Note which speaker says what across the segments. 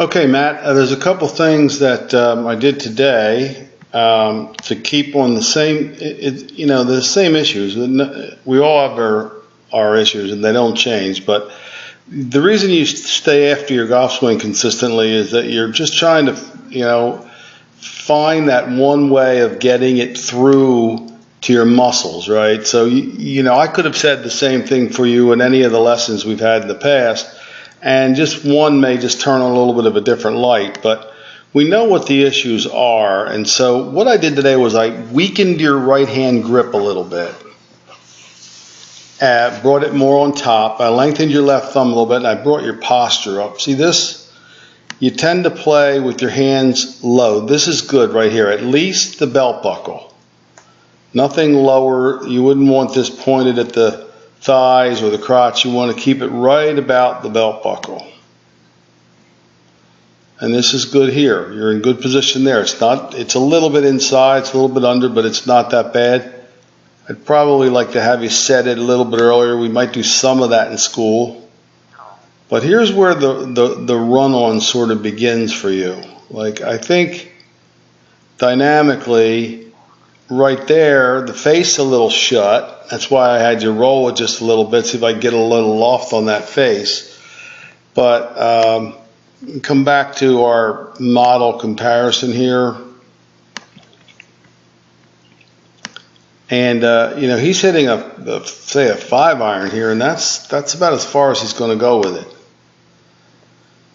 Speaker 1: Okay, Matt, there's a couple things that I did today to keep on the same, the same issues. We all have our issues and they don't change, but the reason you stay after your golf swing consistently is that you're just trying to, find that one way of getting it through to your muscles, right? So, I could have said the same thing for you in any of the lessons we've had in the past, and just one may just turn on a little bit of a different light, but we know what the issues are. And so what I did today was I weakened your right hand grip a little bit, brought it more on top. I lengthened your left thumb a little bit, and I brought your posture up. See this? You tend to play with your hands low. This is good right here, at least the belt buckle. Nothing lower. You wouldn't want this pointed at the thighs or the crotch. You want to keep it right about the belt buckle. And this is good here. You're in good position there. It's a little bit inside, it's a little bit under, but it's not that bad. I'd probably like to have you set it a little bit earlier. We might do some of that in school. But here's where the run-on sort of begins for you. Like, I think dynamically, right there, the face a little shut. That's why I had you roll it just a little bit, see if I get a little loft on that face. But come back to our model comparison here. And, he's hitting say a 5-iron here, and that's about as far as he's going to go with it.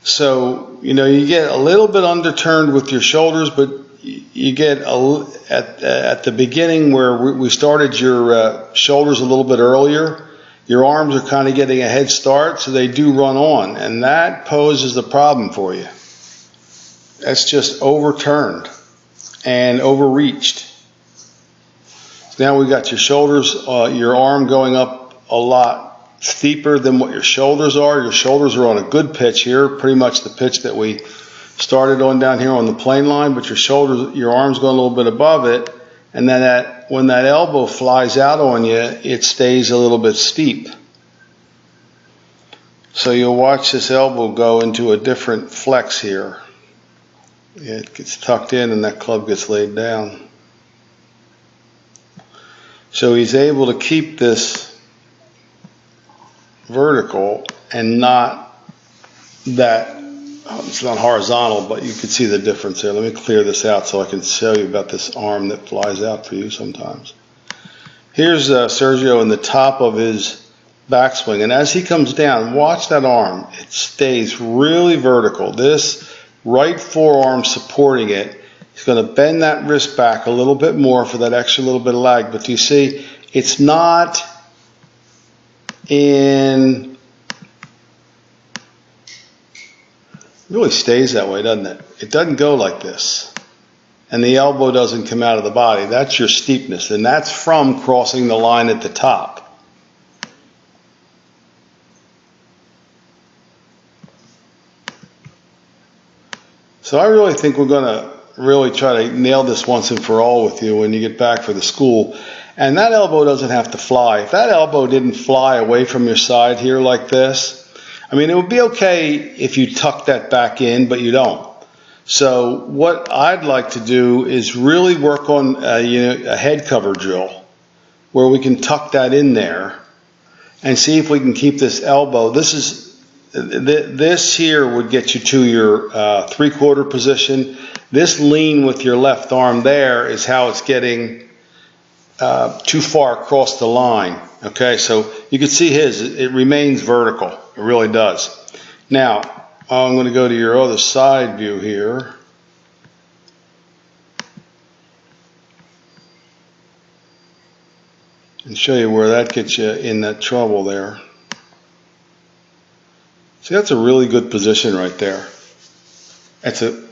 Speaker 1: So, you get a little bit underturned with your shoulders, but you get at the beginning where we started your shoulders a little bit earlier, your arms are kind of getting a head start, so they do run on, and that poses a problem for you. That's just overturned and overreached. So now we've got your shoulders, your arm going up a lot steeper than what your shoulders are. Your shoulders are on a good pitch here, pretty much the pitch that we started on down here on the plane line, but your arm's going a little bit above it, and then when that elbow flies out on you, it stays a little bit steep. So you'll watch this elbow go into a different flex here. It gets tucked in and that club gets laid down. So he's able to keep this vertical and not that, it's not horizontal, but you can see the difference there. Let me clear this out so I can show you about this arm that flies out for you sometimes. Here's Sergio in the top of his backswing, and as he comes down, watch that arm. It stays really vertical. This right forearm supporting it. He's going to bend that wrist back a little bit more for that extra little bit of lag, but you see, it's not it really stays that way, doesn't it? It doesn't go like this. And the elbow doesn't come out of the body. That's your steepness, and that's from crossing the line at the top. So I really think we're going to really try to nail this once and for all with you when you get back for the school. And that elbow doesn't have to fly. If that elbow didn't fly away from your side here like this, I mean, it would be okay if you tuck that back in, but you don't. So what I'd like to do is really work on a head cover drill where we can tuck that in there and see if we can keep this elbow. This here would get you to your 3/4 position. This lean with your left arm there is how it's getting too far across the line. Okay, so you can see it remains vertical. It really does. Now, I'm going to go to your other side view here. And show you where that gets you in that trouble there. See, that's a really good position right there.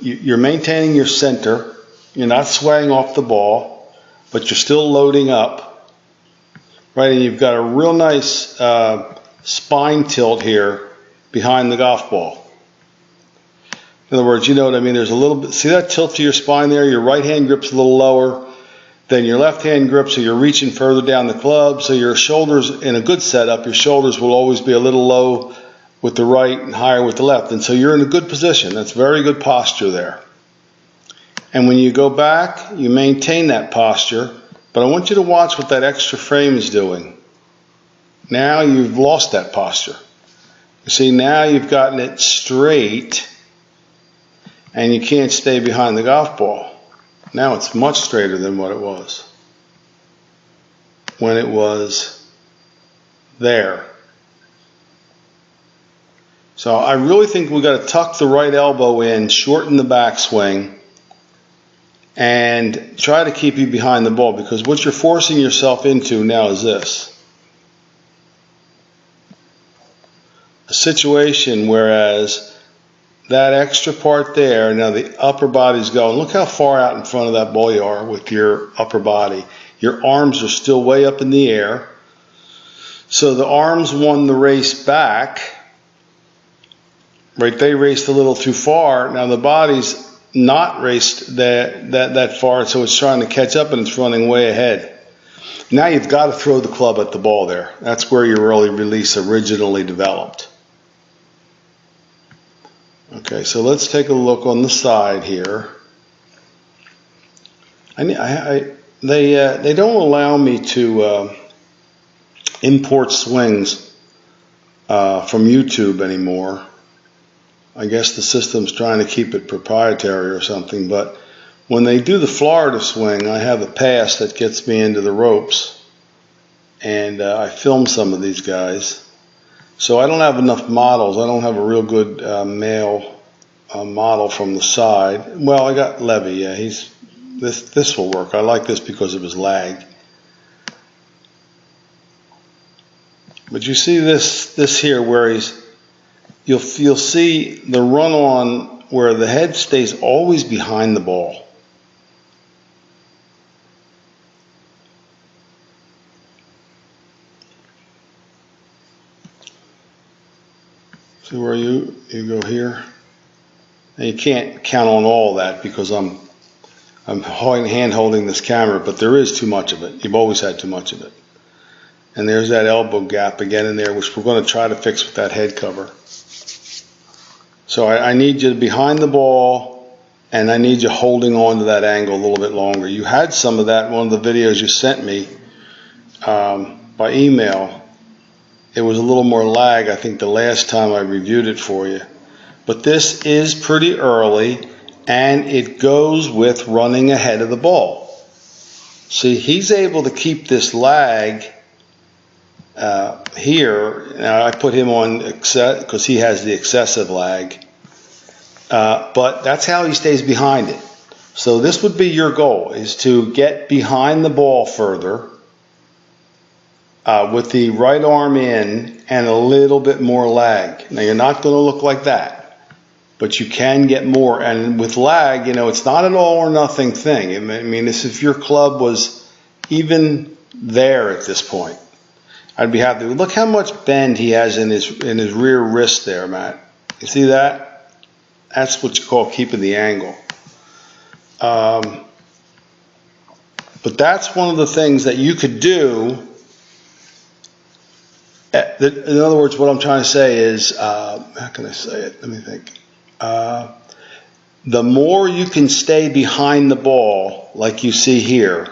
Speaker 1: You're maintaining your center. You're not swaying off the ball, but you're still loading up, right? And you've got a real nice spine tilt here behind the golf ball. In other words, you know what I mean? There's a little bit, see that tilt to your spine there? Your right hand grip's a little lower than your left hand grip, so you're reaching further down the club. So your shoulders, in a good setup, your shoulders will always be a little low with the right and higher with the left. And so you're in a good position. That's very good posture there. And when you go back, you maintain that posture. But I want you to watch what that extra frame is doing. Now you've lost that posture. You see, now you've gotten it straight, and you can't stay behind the golf ball. Now it's much straighter than what it was when it was there. So I really think we've got to tuck the right elbow in, shorten the backswing, and try to keep you behind the ball, because what you're forcing yourself into now is this. A situation whereas that extra part there, now the upper body's going. Look how far out in front of that ball you are with your upper body. Your arms are still way up in the air. So the arms won the race back. Right, they raced a little too far. Now the body's not raced that far, so it's trying to catch up and it's running way ahead. Now you've got to throw the club at the ball there. That's where your early release originally developed. Okay, so let's take a look on the side here. They don't allow me to import swings from YouTube anymore. I guess the system's trying to keep it proprietary or something, but when they do the Florida swing, I have a pass that gets me into the ropes, and I film some of these guys. So I don't have enough models. I don't have a real good male model from the side. Well, I got Levy. Yeah, this will work. I like this because of his lag. But you see this here where you'll see the run on where the head stays always behind the ball. See where you go here? And you can't count on all that because I'm hand holding this camera, but there is too much of it. You've always had too much of it. And there's that elbow gap again in there, which we're going to try to fix with that head cover. So I need you behind the ball, and I need you holding on to that angle a little bit longer. You had some of that in one of the videos you sent me by email. It was a little more lag, I think, the last time I reviewed it for you. But this is pretty early, and it goes with running ahead of the ball. See, he's able to keep this lag here. Now, I put him on because he has the excessive lag. But that's how he stays behind it. So this would be your goal, is to get behind the ball further with the right arm in and a little bit more lag. Now, you're not going to look like that, but you can get more. And with lag, it's not an all or nothing thing. I mean, if your club was even there at this point, I'd be happy. Look how much bend he has in his rear wrist there, Matt. You see that? That's what you call keeping the angle. But that's one of the things that you could do. In other words, what I'm trying to say is, how can I say it? Let me think. The more you can stay behind the ball, like you see here,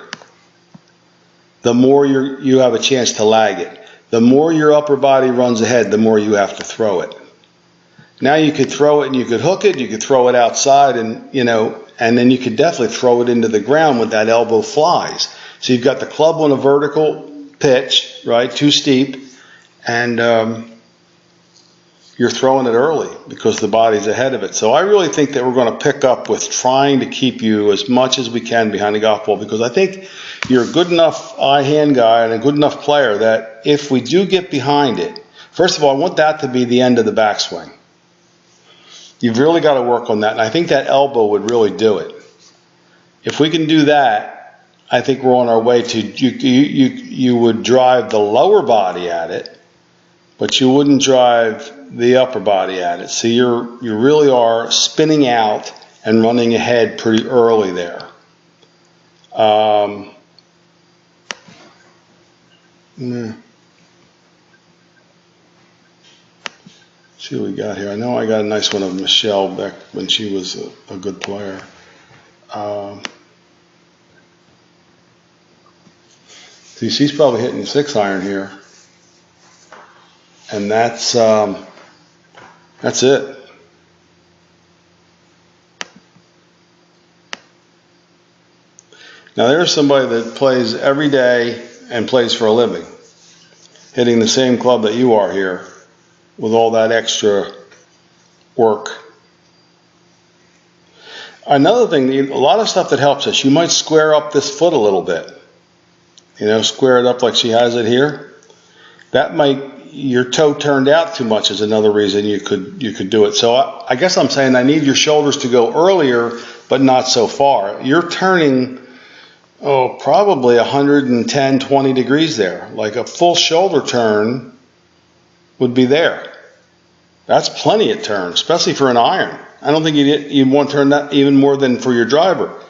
Speaker 1: the more you have a chance to lag it. The more your upper body runs ahead, the more you have to throw it. Now you could throw it and you could hook it, you could throw it outside, and then you could definitely throw it into the ground when that elbow flies. So you've got the club on a vertical pitch, right, too steep, and you're throwing it early because the body's ahead of it. So I really think that we're going to pick up with trying to keep you as much as we can behind the golf ball, because I think you're a good enough eye-hand guy and a good enough player that if we do get behind it, first of all, I want that to be the end of the backswing. You've really got to work on that, and I think that elbow would really do it. If we can do that, I think we're on our way to, you would drive the lower body at it, but you wouldn't drive the upper body at it. So you really are spinning out and running ahead pretty early there. See what we got here. I know I got a nice one of Michelle back when she was a good player. See, she's probably hitting the 6-iron here. And that's it. Now there's somebody that plays every day and plays for a living, hitting the same club that you are here with all that extra work. Another thing, a lot of stuff that helps us, you might square up this foot a little bit. You know, square it up like she has it here. That might, your toe turned out too much is another reason you could do it. So I guess I'm saying I need your shoulders to go earlier, but not so far. You're turning, probably 110, 20 degrees there. Like a full shoulder turn would be there. That's plenty of turn, especially for an iron. I don't think you'd want to turn that even more than for your driver.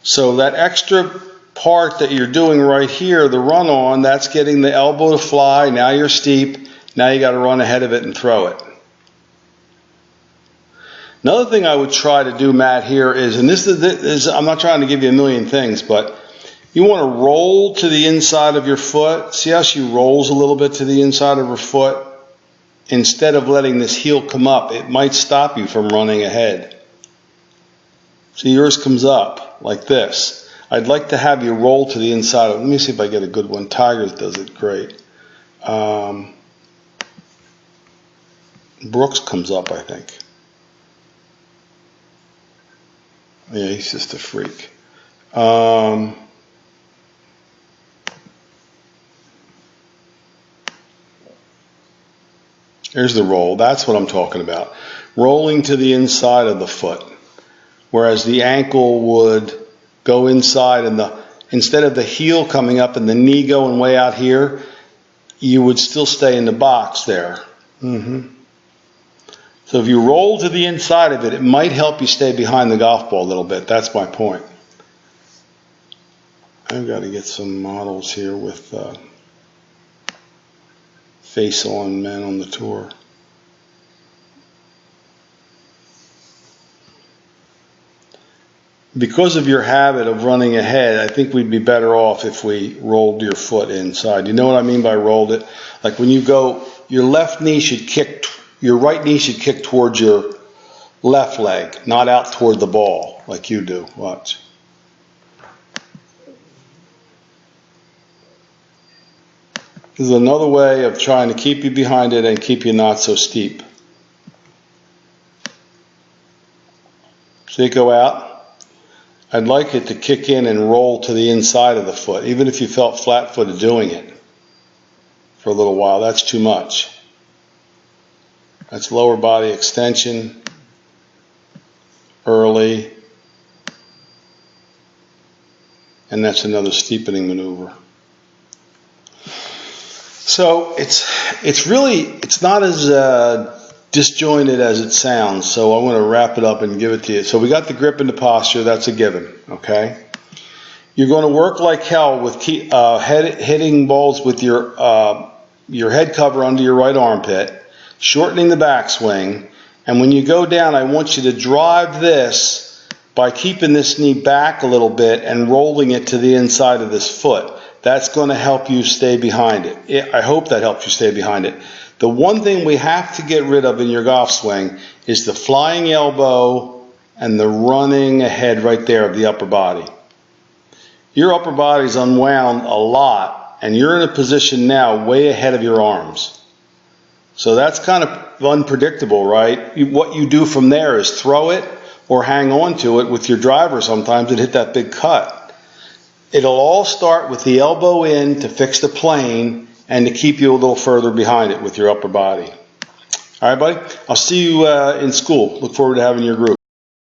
Speaker 1: So that extra part that you're doing right here, the run on, that's getting the elbow to fly. Now you're steep. Now you got to run ahead of it and throw it. Another thing I would try to do, Matt, here is, and this is I'm not trying to give you a million things, but you want to roll to the inside of your foot. See how she rolls a little bit to the inside of her foot? Instead of letting this heel come up, it might stop you from running ahead. See, yours comes up like this. I'd like to have you roll to the inside of it. Let me see if I get a good one. Tigers does it great. Brooks comes up, I think. Yeah, he's just a freak. Here's the roll. That's what I'm talking about. Rolling to the inside of the foot. Whereas the ankle would go inside, and instead of the heel coming up and the knee going way out here, you would still stay in the box there. So if you roll to the inside of it, it might help you stay behind the golf ball a little bit. That's my point. I've got to get some models here with face-on men on the tour. Because of your habit of running ahead, I think we'd be better off if we rolled your foot inside. You know what I mean by rolled it? Like when you go, your left knee should kick, your right knee should kick towards your left leg, not out toward the ball like you do. Watch. This is another way of trying to keep you behind it and keep you not so steep. See it go out? I'd like it to kick in and roll to the inside of the foot, even if you felt flat-footed doing it for a little while. That's too much. That's lower body extension, early, and that's another steepening maneuver. So it's not as disjointed as it sounds. So I'm going to wrap it up and give it to you. So we got the grip and the posture. That's a given. Okay. You're going to work like hell with hitting balls with your head cover under your right armpit, shortening the backswing. And when you go down, I want you to drive this by keeping this knee back a little bit and rolling it to the inside of this foot. That's going to help you stay behind it. I hope that helps you stay behind it. The one thing we have to get rid of in your golf swing is the flying elbow and the running ahead right there of the upper body. Your upper body's unwound a lot, and you're in a position now way ahead of your arms. So that's kind of unpredictable, right? What you do from there is throw it or hang on to it with your driver sometimes and hit that big cut. It'll all start with the elbow in to fix the plane and to keep you a little further behind it with your upper body. All right, buddy? I'll see you in school. Look forward to having your group.